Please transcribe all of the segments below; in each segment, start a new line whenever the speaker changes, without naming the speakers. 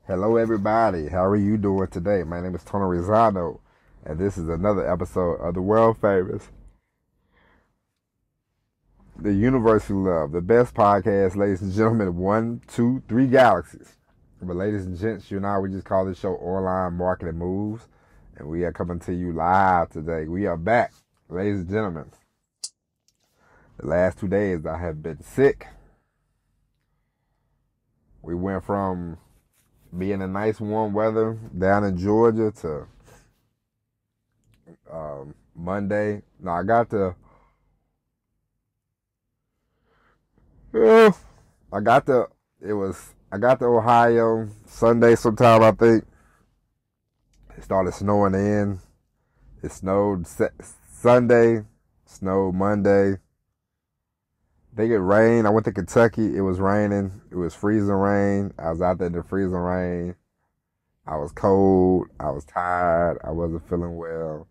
Hello, everybody. How are you doing today? My name is Tony Rizano, and this is another episode of the world famous The Universe We Love, the best podcast, ladies and gentlemen, 1, 2, 3 galaxies. But ladies and gents, you and I, we just call this show Online Marketing Moves, and we are coming to you live today. We are back, ladies and gentlemen. The last 2 days I have been sick. We went from being in nice warm weather down in Georgia to Monday. No, I got to Ohio Sunday sometime, I think. It started snowing in. It snowed Sunday, snowed Monday. They get rain. I went to Kentucky. It was raining. It was freezing rain. I was out there in the freezing rain. I was cold. I was tired. I wasn't feeling well.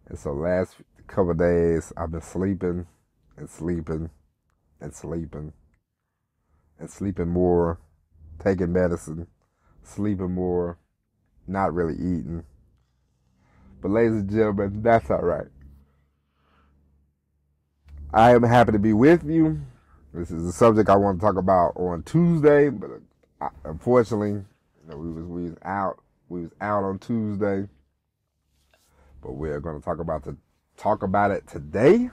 And so last couple of days, I've been sleeping and sleeping and sleeping and sleeping more, taking medicine, sleeping more, not really eating. But ladies and gentlemen, that's all right. I am happy to be with you. This is a subject I want to talk about on Tuesday, but unfortunately, we was out on Tuesday. But we're going to talk about it today.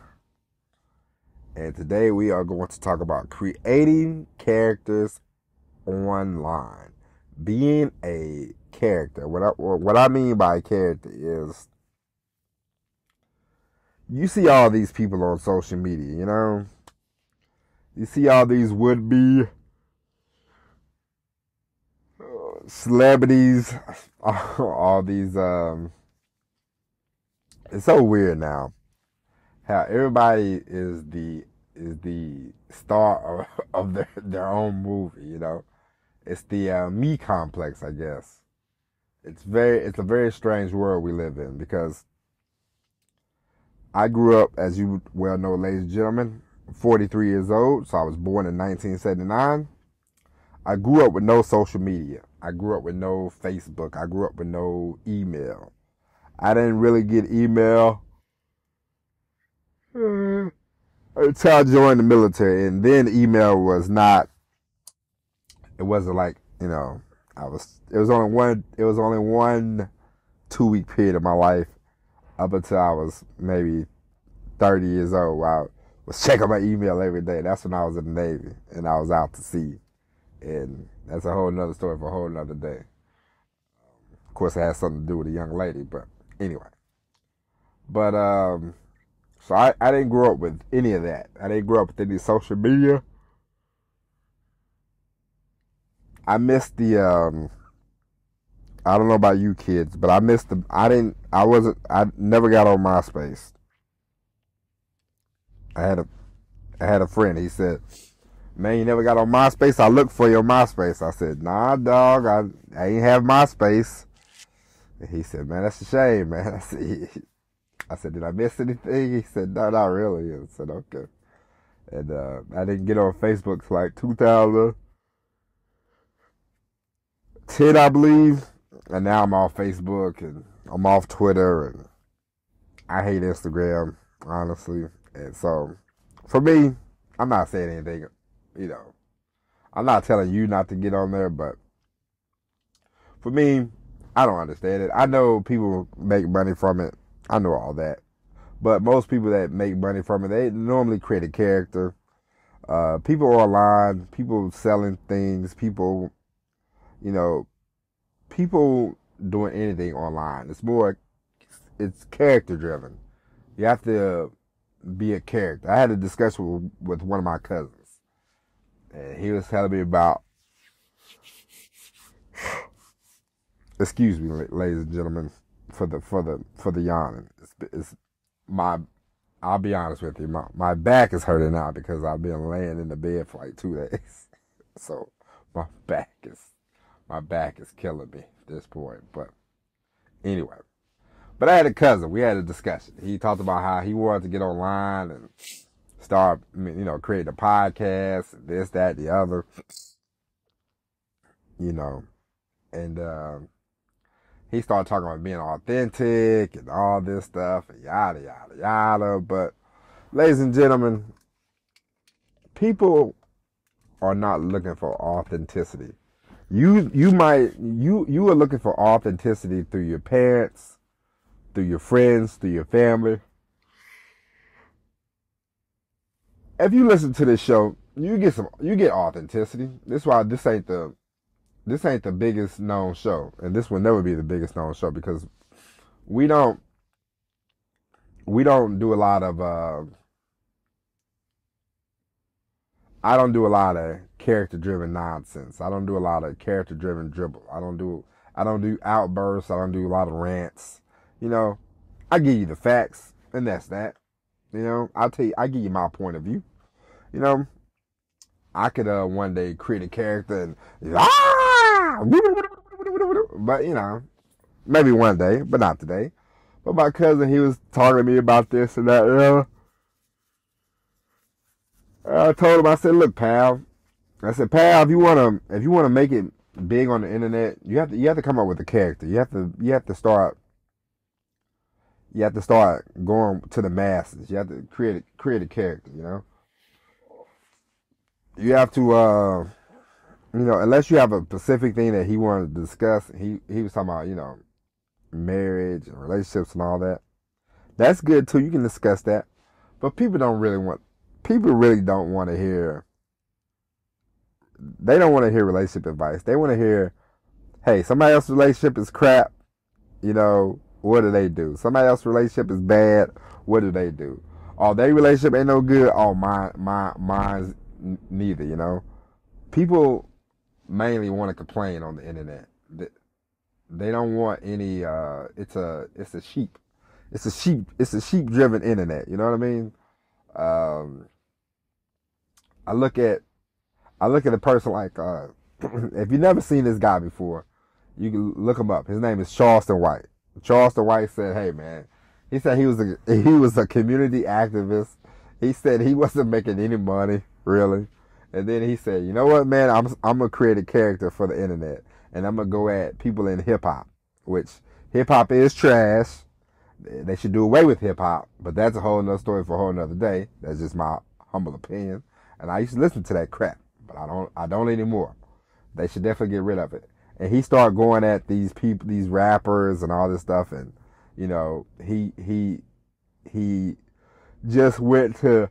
And today we are going to talk about creating characters online, being a character. What I mean by a character is, you see all these people on social media, you know? You see all these would-be celebrities, all these, it's so weird now how everybody is the star of their own movie, you know? It's the me complex, I guess. It's a very strange world we live in, because I grew up, as you well know, ladies and gentlemen, 43 years old, so I was born in 1979. I grew up with no social media. I grew up with no Facebook. I grew up with no email. I didn't really get email until I joined the military, and then email was not, it wasn't like, you know, it was only one 2-week period of my life up until I was maybe 30 years old. I was checking my email every day. That's when I was in the Navy and I was out to sea. And that's a whole nother story for a whole nother day. Of course, it has something to do with a young lady, but anyway. But, so I didn't grow up with any of that. I didn't grow up with any social media. I missed the, I don't know about you kids, but I never got on MySpace. I had a friend. He said, "Man, you never got on MySpace? I looked for your MySpace." I said, "Nah, dog, I ain't have MySpace." And he said, "Man, that's a shame, man." I said, "Did I miss anything?" He said, "No, not really." I said, "Okay." And I didn't get on Facebook till like 2010, I believe. And now I'm off Facebook and I'm off Twitter, and I hate Instagram, honestly. And so, for me, I'm not saying anything, you know. I'm not telling you not to get on there, but for me, I don't understand it. I know people make money from it. I know all that. But most people that make money from it, they normally create a character. People online, people selling things, people, you know, people doing anything online. It's character driven. You have to be a character. I had a discussion with one of my cousins, and he was telling me about, excuse me, ladies and gentlemen, for the yawning. I'll be honest with you, my back is hurting now because I've been laying in the bed for like 2 days. So my back is killing me at this point. But anyway. But I had a cousin. We had a discussion. He talked about how he wanted to get online and start, creating a podcast, this, that, the other. And he started talking about being authentic and all this stuff and yada yada yada. But ladies and gentlemen, people are not looking for authenticity. You are looking for authenticity through your parents, through your friends, through your family. If you listen to this show, you get authenticity. This is why this ain't the biggest known show, and this will never be the biggest known show because we don't do a lot of I don't do a lot of character driven nonsense. I don't do a lot of character driven dribble. I don't do outbursts. I don't do a lot of rants. You know, I give you the facts, and that's that. You know, I give you my point of view. You know, I could one day create a character and but you know, maybe one day, but not today. But my cousin, he was talking to me about this and that. You know, I told him, I said, look, pal. I said, pal, if you wanna make it big on the internet, you have to come up with a character. You have to start going to the masses. You have to create a character, you know. You have to you know, unless you have a specific thing that he wanted to discuss. He was talking about, you know, marriage and relationships and all that. That's good too. You can discuss that. But people really don't want to hear, they don't want to hear relationship advice. They want to hear, hey, somebody else's relationship is crap, you know, what do they do? Somebody else's relationship is bad, what do they do? Oh, their relationship ain't no good, oh, mine's neither, you know. People mainly want to complain on the internet. They don't want any, it's a sheep driven internet, you know what I mean? I look at a person like, if you've never seen this guy before, you can look him up. His name is Charleston White. Charleston White said, hey man, he said he was a community activist. He said he wasn't making any money, really. And then he said, you know what, man, I'm going to create a character for the internet. And I'm going to go at people in hip hop, which hip hop is trash. They should do away with hip hop, but that's a whole nother story for a whole nother day. That's just my humble opinion. And I used to listen to that crap, but I don't anymore. They should definitely get rid of it. And he started going at these people, these rappers and all this stuff. And, you know, he just went to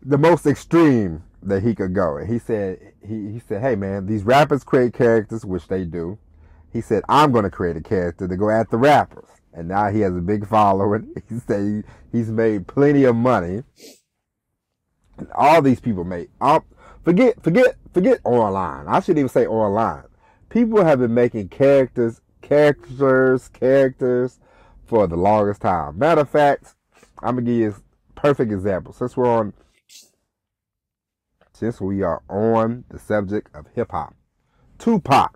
the most extreme that he could go. And he said, hey man, these rappers create characters, which they do. He said, I'm going to create a character to go at the rappers. And now he has a big following. He said he's made plenty of money. And all these people forget online. I shouldn't even say online. People have been making characters for the longest time. Matter of fact, I'm going to give you a perfect example. Since we are on the subject of hip hop. Tupac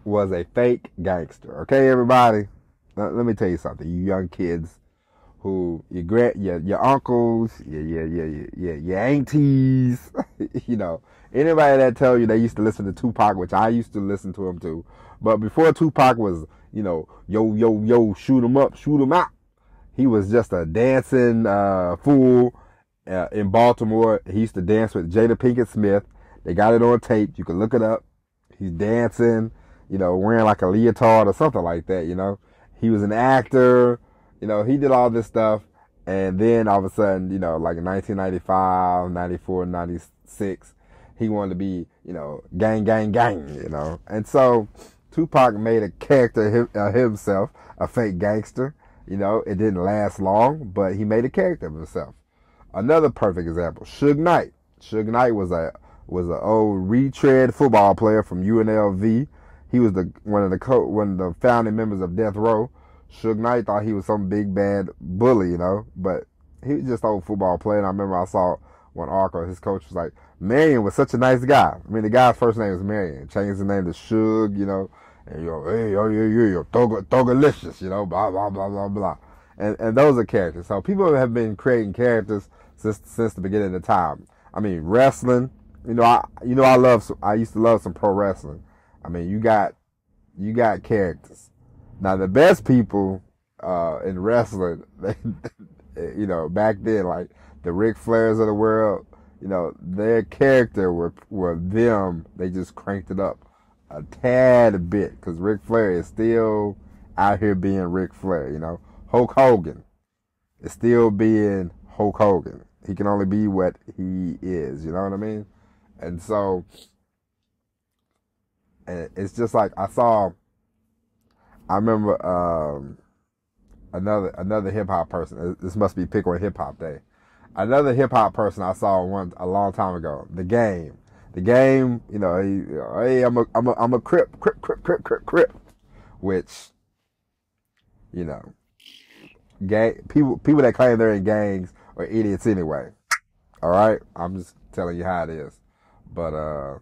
was a fake gangster. Okay, everybody? Let me tell you something. You young kids who your uncles, your aunties, you know, anybody that tell you they used to listen to Tupac, which I used to listen to him too. But before Tupac was, you know, yo, shoot him up, shoot him out. He was just a dancing fool in Baltimore. He used to dance with Jada Pinkett Smith. They got it on tape. You can look it up. He's dancing, you know, wearing like a leotard or something like that, you know. He was an actor, you know, he did all this stuff. And then all of a sudden, you know, like in 1995, 94, 96, he wanted to be, you know, gang, you know. And so Tupac made a character himself, a fake gangster. You know, it didn't last long, but he made a character of himself. Another perfect example, Suge Knight. Suge Knight was an old retread football player from UNLV. He was one of the founding members of Death Row. Suge Knight thought he was some big bad bully, you know, but he was just an old football player. And I remember I saw one article, his coach was like, Marion was such a nice guy. I mean, the guy's first name was Marion. Changed his name to Suge, you know, and you're Thogalicious, you know, blah, blah, blah, blah, blah. And those are characters. So people have been creating characters since the beginning of time. I mean, wrestling, I used to love some pro wrestling. I mean, you got characters. Now the best people in wrestling, they, back then, like the Ric Flairs of the world, their character were them. They just cranked it up a tad bit because Ric Flair is still out here being Ric Flair. Hulk Hogan is still being Hulk Hogan. He can only be what he is. You know what I mean? And so, and it's just like I remember another hip hop person. This must be Pick One Hip Hop Day. Another hip hop person I saw a long time ago. The Game. The Game. Hey, I'm a Crip. Which, gang people that claim they're in gangs are idiots anyway. All right, I'm just telling you how it is. But I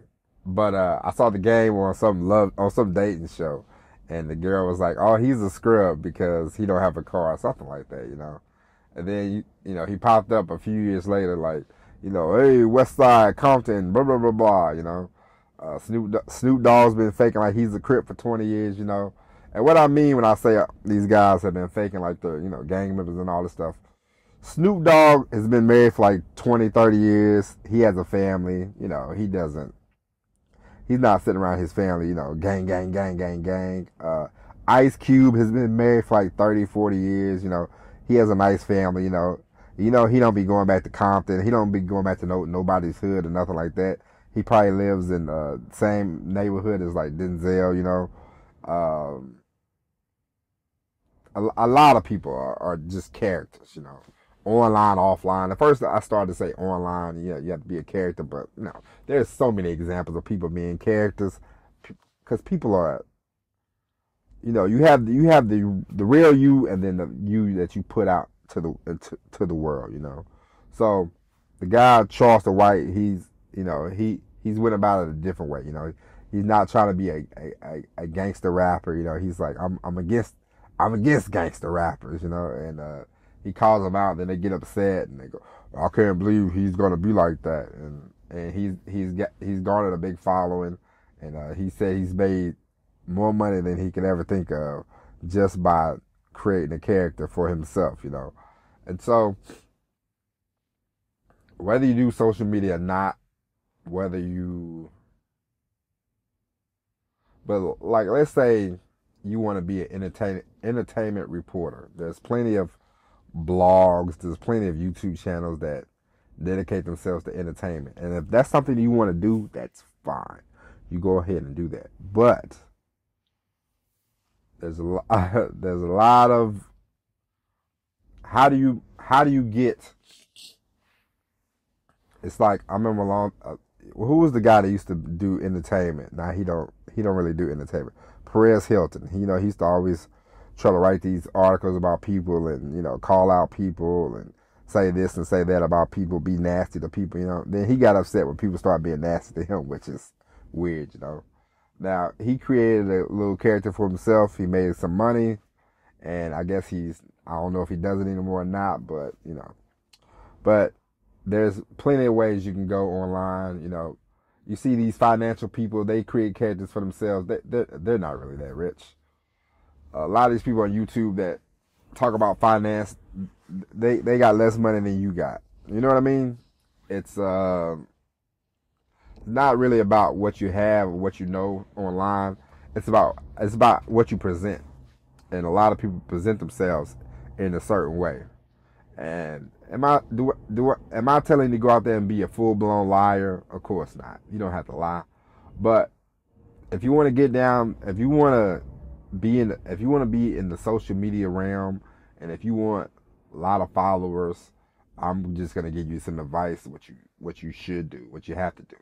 saw The Game on some dating show. And the girl was like, "Oh, he's a scrub because he don't have a car," or something like that, And then he popped up a few years later, like, hey, West Side, Compton, blah blah blah blah, Snoop Dogg's been faking like he's a Crip for 20 years, And what I mean when I say these guys have been faking like the gang members and all this stuff, Snoop Dogg has been married for like 20, 30 years. He has a family, He's not sitting around his family, gang, gang, gang, gang, gang. Ice Cube has been married for like 30, 40 years, He has a nice family, he don't be going back to Compton. He don't be going back to nobody's hood or nothing like that. He probably lives in the same neighborhood as like Denzel, A lot of people are just characters, Online, offline. At first, I started to say online. You have to be a character, but there's so many examples of people being characters, because people are, you have the real you, and then the you that you put out to the world, So the guy Charleston White, he's went about it a different way, He's not trying to be a gangster rapper, He's like, I'm against gangster rappers, and he calls them out, then they get upset and they go, "I can't believe he's gonna be like that." And he's garnered a big following, and he said he's made more money than he could ever think of just by creating a character for himself, And so, whether you do social media or not, but like, let's say you want to be an entertainment reporter. There's plenty of blogs, there's plenty of YouTube channels that dedicate themselves to entertainment. And if that's something you want to do, that's fine. You go ahead and do that. But there's a lot of how do you get, it's like, I remember who was the guy that used to do entertainment? Now he don't really do entertainment. Perez Hilton. He used to always try to write these articles about people and, call out people and say this and say that about people, be nasty to people, Then he got upset when people started being nasty to him, which is weird, Now, he created a little character for himself. He made some money, and I guess I don't know if he does it anymore or not, but, But there's plenty of ways you can go online, You see these financial people, they create characters for themselves. They're not really that rich. A lot of these people on YouTube that talk about finance, they got less money than you got. You know what I mean? It's not really about what you have or what you know online. It's about what you present. And a lot of people present themselves in a certain way. And am I telling you to go out there and be a full-blown liar? Of course not. You don't have to lie. But if you want to get down, if you want to be in the social media realm, and if you want a lot of followers, I'm just gonna give you some advice what you should do, what you have to do.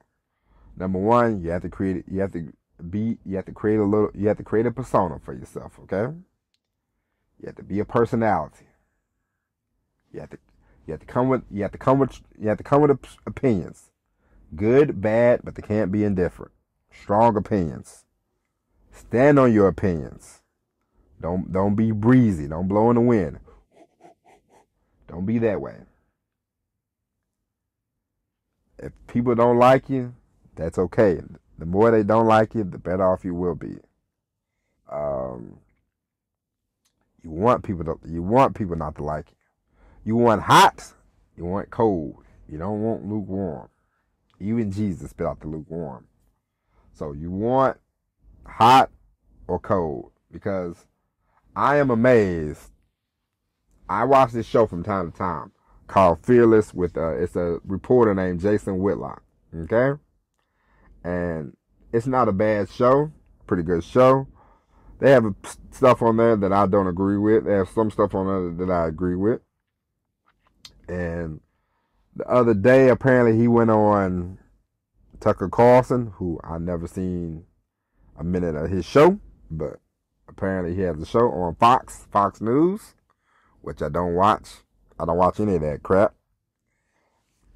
Number one, you have to create a persona for yourself, okay? You have to be a personality. You have to come with opinions. Good, bad, but they can't be indifferent. Strong opinions. Stand on your opinions. Don't be breezy. Don't blow in the wind. Don't be that way. If people don't like you, that's okay. The more they don't like you, the better off you will be. Um, you want people not to like you. You want hot, you want cold. You don't want lukewarm. Even Jesus spit out the lukewarm. So you want hot or cold, because I am amazed. I watch this show from time to time called Fearless with it's a reporter named Jason Whitlock. Okay? And it's not a bad show. Pretty good show. They have stuff on there that I don't agree with. They have some stuff on there that I agree with. And the other day, apparently he went on Tucker Carlson, who I never seen a minute of his show, but apparently he has a show on Fox News, which I don't watch. I don't watch any of that crap.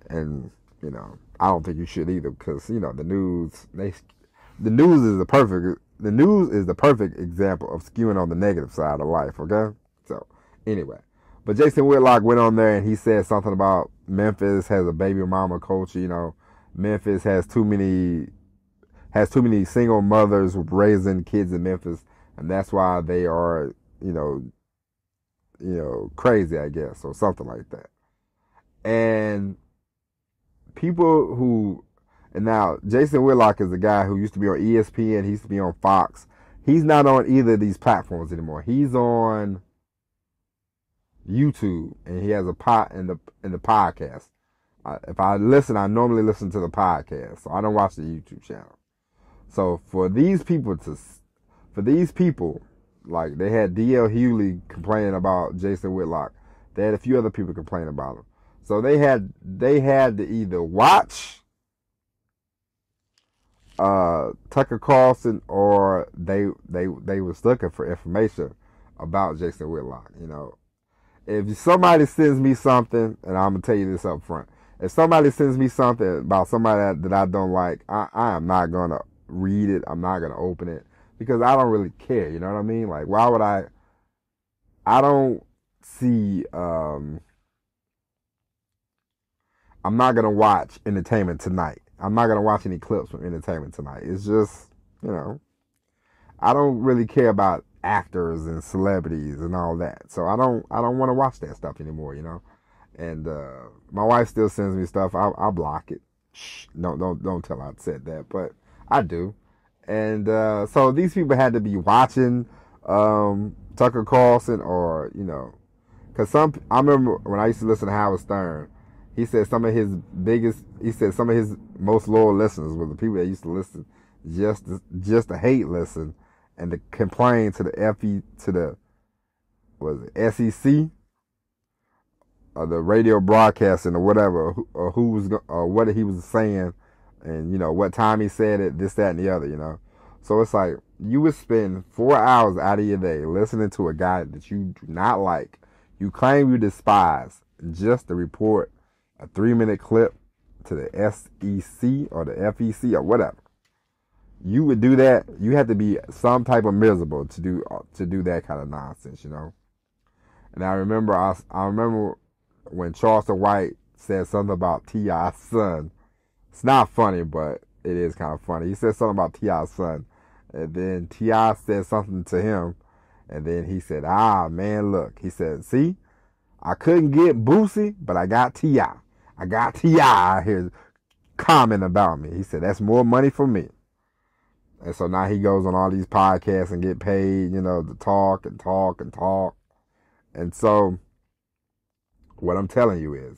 And, I don't think you should either, because, the news is the perfect example of skewing on the negative side of life, okay? So, anyway. But Jason Whitlock went on there and he said something about Memphis has a baby mama culture, Memphis has too many single mothers raising kids in Memphis, and that's why they are, crazy, I guess, or something like that. And and now Jason Whitlock is a guy who used to be on ESPN, he used to be on Fox. He's not on either of these platforms anymore. He's on YouTube, and he has a in the podcast. If I listen, I normally listen to the podcast, so I don't watch the YouTube channel. So for these people, like they had D.L. Hewley complaining about Jason Whitlock, they had a few other people complaining about him. So they had to either watch Tucker Carlson, or they was looking for information about Jason Whitlock. If somebody sends me something, and I'm gonna tell you this up front, if somebody sends me something about somebody that I don't like, I am not gonna read it. I'm not gonna open it, because I don't really care. You know what I mean? Like, why would I don't see. I'm not gonna watch Entertainment Tonight. I'm not gonna watch any clips from Entertainment Tonight. It's just, I don't really care about actors and celebrities and all that. So I don't want to watch that stuff anymore, And my wife still sends me stuff. I'll block it. Shh, don't tell her I said that, but I do. And so these people had to be watching Tucker Carlson, or because I remember when I used to listen to Howard Stern. He said some of his most loyal listeners were the people that used to listen just to hate listen and to complain to the SEC or the radio broadcasting or whatever, or what he was saying, and what time he said it, this, that, and the other, So it's like you would spend 4 hours out of your day listening to a guy that you do not like, you claim you despise, just to report a 3-minute clip to the SEC or the FEC or whatever. You would do that. You have to be some type of miserable to do that kind of nonsense, And I remember when Charleston White said something about T.I.'s son. It's not funny, but it is kind of funny. He said something about T.I.'s son, and then T.I. said something to him, and then he said, man, look. He said, see, I couldn't get Boosie, but I got T.I. I got T.I. out here commenting about me. He said, that's more money for me. And so now he goes on all these podcasts and get paid, to talk and talk and talk. And so what I'm telling you is,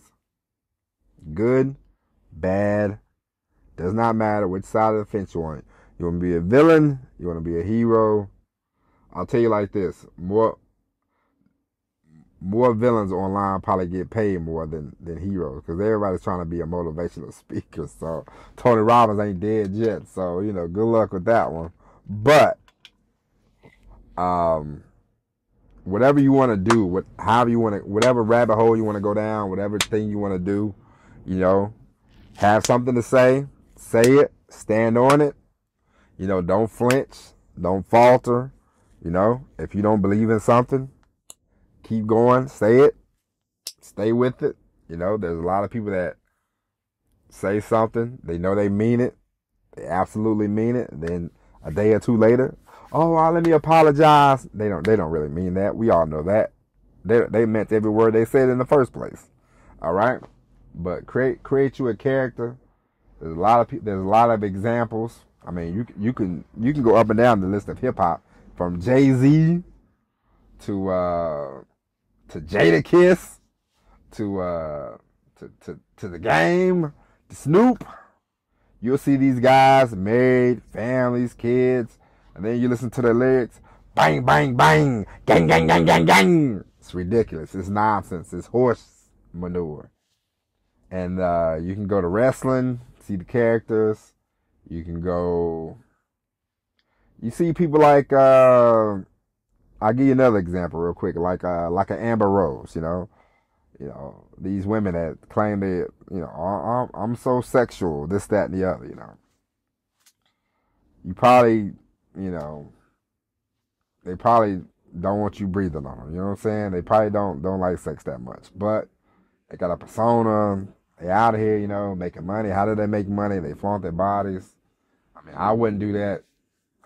good, bad, does not matter which side of the fence you want. You want to be a villain, you want to be a hero. I'll tell you like this, more villains online probably get paid more than heroes, because everybody's trying to be a motivational speaker. So Tony Robbins ain't dead yet, so good luck with that one. But whatever you want to do, whatever rabbit hole you want to go down, whatever thing you want to do, have something to say it, stand on it. Don't flinch, don't falter. If you don't believe in something, keep going, say it, stay with it. There's a lot of people that say something, they know they mean it, they absolutely mean it, and then a day or two later, oh, let me apologize. They don't really mean that. We all know that. They meant every word they said in the first place. All right, but create you a character. There's a lot of examples. I mean, you can go up and down the list of hip hop from Jay-Z to Jadakiss to the Game, to Snoop. You'll see these guys married, families, kids, and then you listen to their lyrics. Bang, bang, bang, gang, gang, gang, gang, gang. It's ridiculous. It's nonsense. It's horse manure. And you can go to wrestling, see the characters. You can go. You see people like. I'll give you another example real quick, like an Amber Rose. You know, these women that claim they, I'm so sexual, this, that, and the other. You know, you probably, they probably don't want you breathing on them. You know what I'm saying? They probably don't like sex that much, but they got a persona. They out of here, making money. How do they make money? They flaunt their bodies. I mean, I wouldn't do that.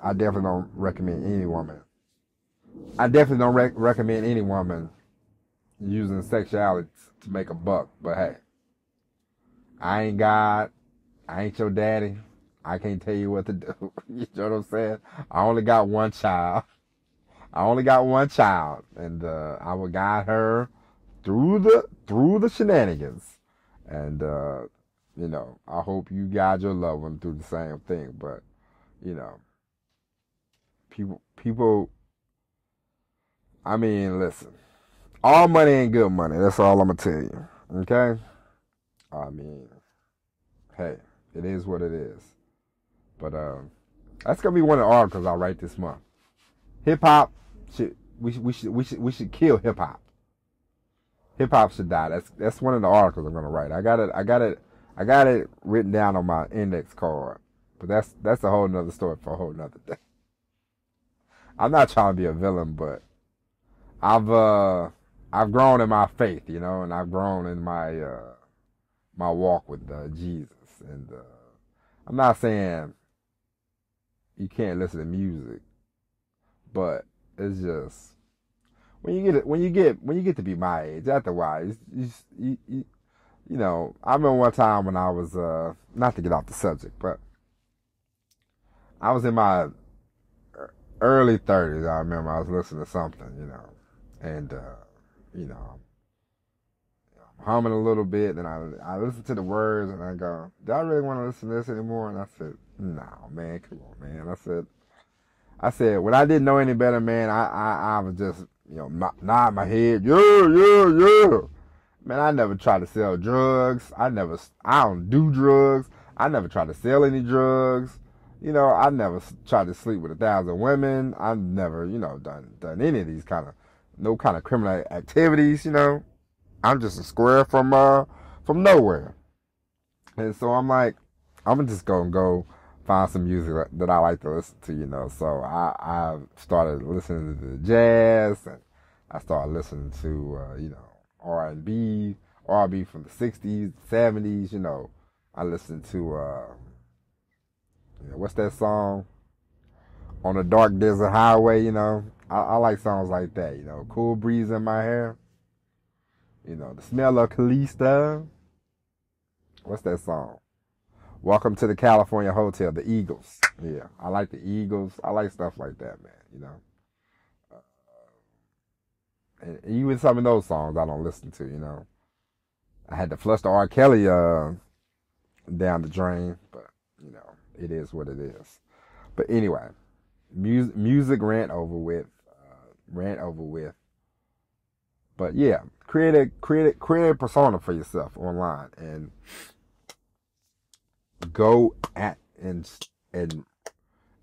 I definitely don't recommend any woman. I definitely don't recommend any woman using sexuality to make a buck. But hey, I ain't God. I ain't your daddy. I can't tell you what to do. You know what I'm saying? I only got one child. And I will guide her through the shenanigans. And, I hope you guide your loved one through the same thing. But, people, I mean, listen, all money ain't good money. That's all I'm going to tell you. Okay? I mean, hey, it is what it is. But, that's going to be one of the articles I'll write this month. Hip hop we should kill hip hop. Hip hop should die. That's one of the articles I'm gonna write. I got it written down on my index card. But that's a whole nother story for a whole nother day. I'm not trying to be a villain, but I've grown in my faith, and I've grown in my my walk with Jesus. And I'm not saying you can't listen to music, but it's just when you get to be my age, after a while, I remember one time when I was not to get off the subject, but I was in my early 30s. I remember I was listening to something, and I'm humming a little bit, and I listened to the words, and I go, do I really want to listen to this anymore? And I said, no, man, come on, man. I said, when I didn't know any better, man, I was just, nod my head, yeah. Man, I never tried to sell drugs. I don't do drugs. I never tried to sell any drugs. I never tried to sleep with 1,000 women. I've never, done any of these no kind of criminal activities, I'm just a square from nowhere. And so I'm like, I'm just gonna go find some music that I like to listen to, So I started listening to the jazz, and I started listening to, R&B from the 60s, 70s, I listened to, what's that song? On a Dark Desert Highway, I like songs like that, Cool Breeze in My Hair, The Smell of Calista. What's that song? Welcome to the California Hotel, the Eagles. Yeah, I like the Eagles. I like stuff like that, man, and even some of those songs I don't listen to, I had to flush the R. Kelly down the drain, but, it is what it is. But anyway, music rant over with. But yeah, create a persona for yourself online, and go at and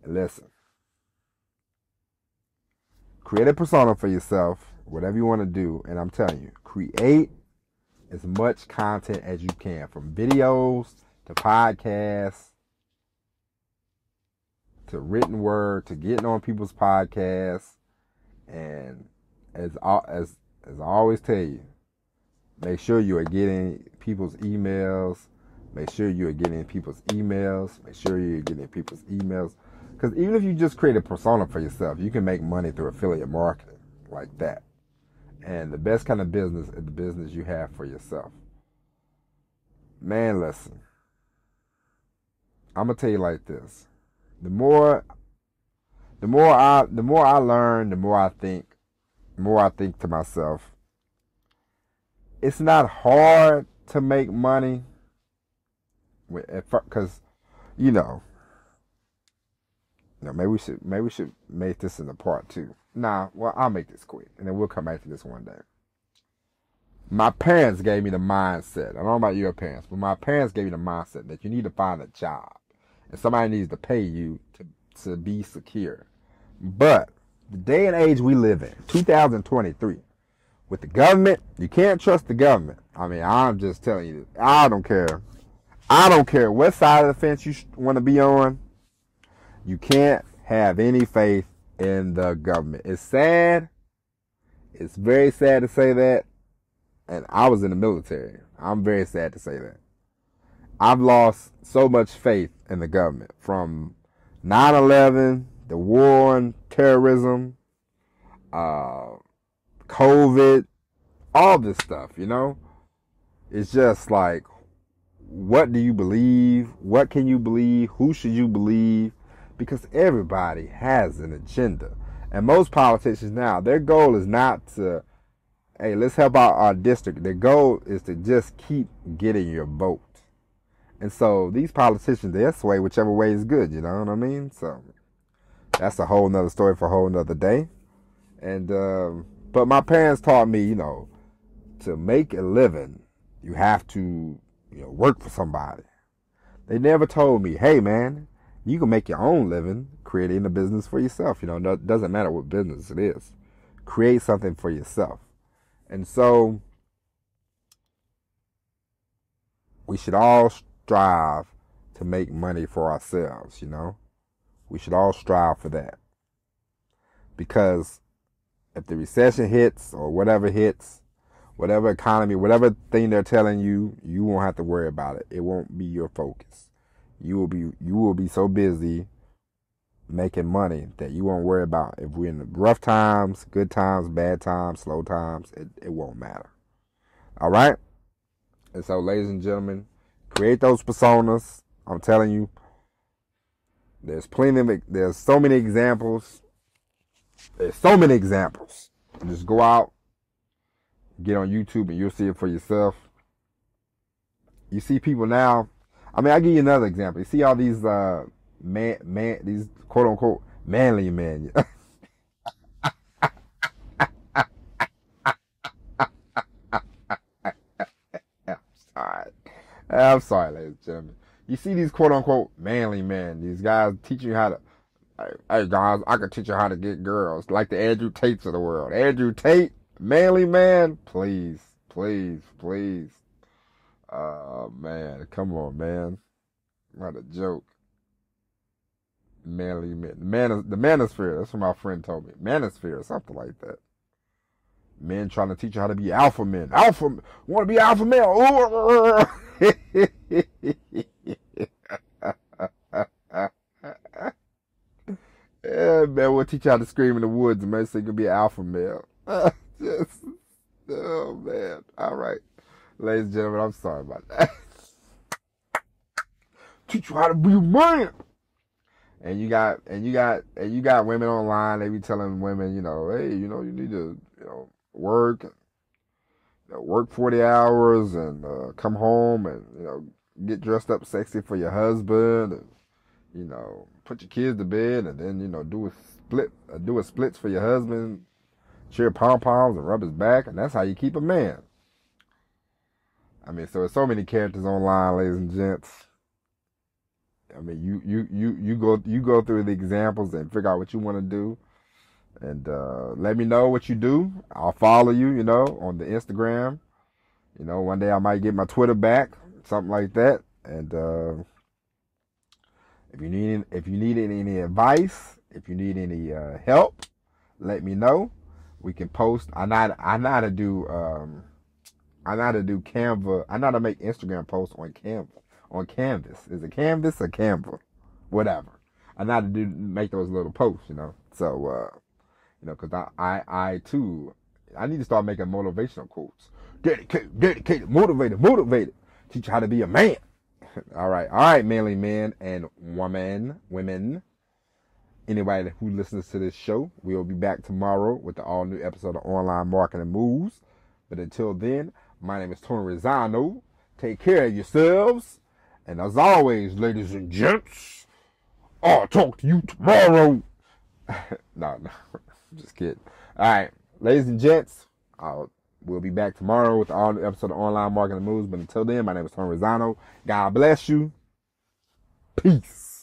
listen. Create a persona for yourself, whatever you want to do, and I'm telling you, create as much content as you can, from videos to podcasts to written word to getting on people's podcasts. And as I always tell you, make sure you are getting people's emails. Make sure you're getting people's emails. Make sure you're getting people's emails. Because even if you just create a persona for yourself, you can make money through affiliate marketing like that. And the best kind of business is the business you have for yourself. Man, listen. I'm gonna tell you like this. The more I learn, the more I think to myself, it's not hard to make money. Because, maybe we should make this in a part two. Nah, well, I'll make this quick, and then we'll come back to this one day. My parents gave me the mindset. I don't know about your parents, but my parents gave me the mindset that you need to find a job, and somebody needs to pay you to be secure. But the day and age we live in, 2023, with the government, you can't trust the government. I mean, I'm just telling you, I don't care. I don't care what side of the fence you want to be on. You can't have any faith in the government. It's sad. It's very sad to say that. And I was in the military. I'm very sad to say that. I've lost so much faith in the government. From 9/11, the war on terrorism, COVID, all this stuff, It's just like, what do you believe? What can you believe? Who should you believe? Because everybody has an agenda. And most politicians now, their goal is not to, hey, let's help out our district. Their goal is to just keep getting your vote. And so these politicians, they'll sway whichever way is good, you know what I mean? So that's a whole nother story for a whole nother day. And, but my parents taught me, to make a living, you have to, work for somebody. They never told me, hey man, you can make your own living creating a business for yourself. It doesn't matter what business it is. Create something for yourself. And so we should all strive to make money for ourselves, We should all strive for that. Because if the recession hits or whatever hits, whatever economy, whatever thing they're telling you, you won't have to worry about it. It won't be your focus. You will be so busy making money that you won't worry about if we're in the rough times, good times, bad times, slow times. It won't matter. All right? And so, ladies and gentlemen, create those personas. I'm telling you, there's so many examples. There's so many examples. Just go out, get on YouTube, and you'll see it for yourself. You see people now. I mean, I'll give you another example. You see all these these quote unquote manly men. I'm sorry, ladies and gentlemen. You see these quote unquote manly men. These guys teaching you how to. Hey guys, I can teach you how to get girls, like the Andrew Tates of the world. Andrew Tate, manly man, please. Oh man, come on, man. What a joke. Manly man. The manosphere, that's what my friend told me. Manosphere, something like that. Men trying to teach you how to be alpha men. Want to be alpha male. Yeah, man, we'll teach you how to scream in the woods, man, so you can be an alpha male. Oh, man. All right. Ladies and gentlemen, I'm sorry about that. Teach you how to be a man. And you got women online, they be telling women, hey, you need to, work 40 hours and come home and, get dressed up sexy for your husband and, put your kids to bed and then, do a splits for your husband, cheer pom-poms and rub his back, and that's how you keep a man. I mean, so there's so many characters online, ladies and gents. I mean, you go through the examples and figure out what you want to do. And let me know what you do. I'll follow you, on the Instagram. One day I might get my Twitter back, something like that. And if you need any advice, if you need any help, let me know. We can post. I know how to do Canva. I know how to make Instagram posts on Canva, on Canvas. Is it Canvas or Canva? Whatever. I know how to make those little posts, So, cause I too, I need to start making motivational quotes. Dedicated, motivated. Teach you how to be a man. All right, manly men and women. Anybody who listens to this show, we'll be back tomorrow with the all-new episode of Online Marketing Moves. But until then, my name is Tony Rizzano. Take care of yourselves. And as always, ladies and gents, I'll talk to you tomorrow. No, just kidding. All right, ladies and gents, we'll be back tomorrow with the all-new episode of Online Marketing Moves. But until then, my name is Tony Rizzano. God bless you. Peace.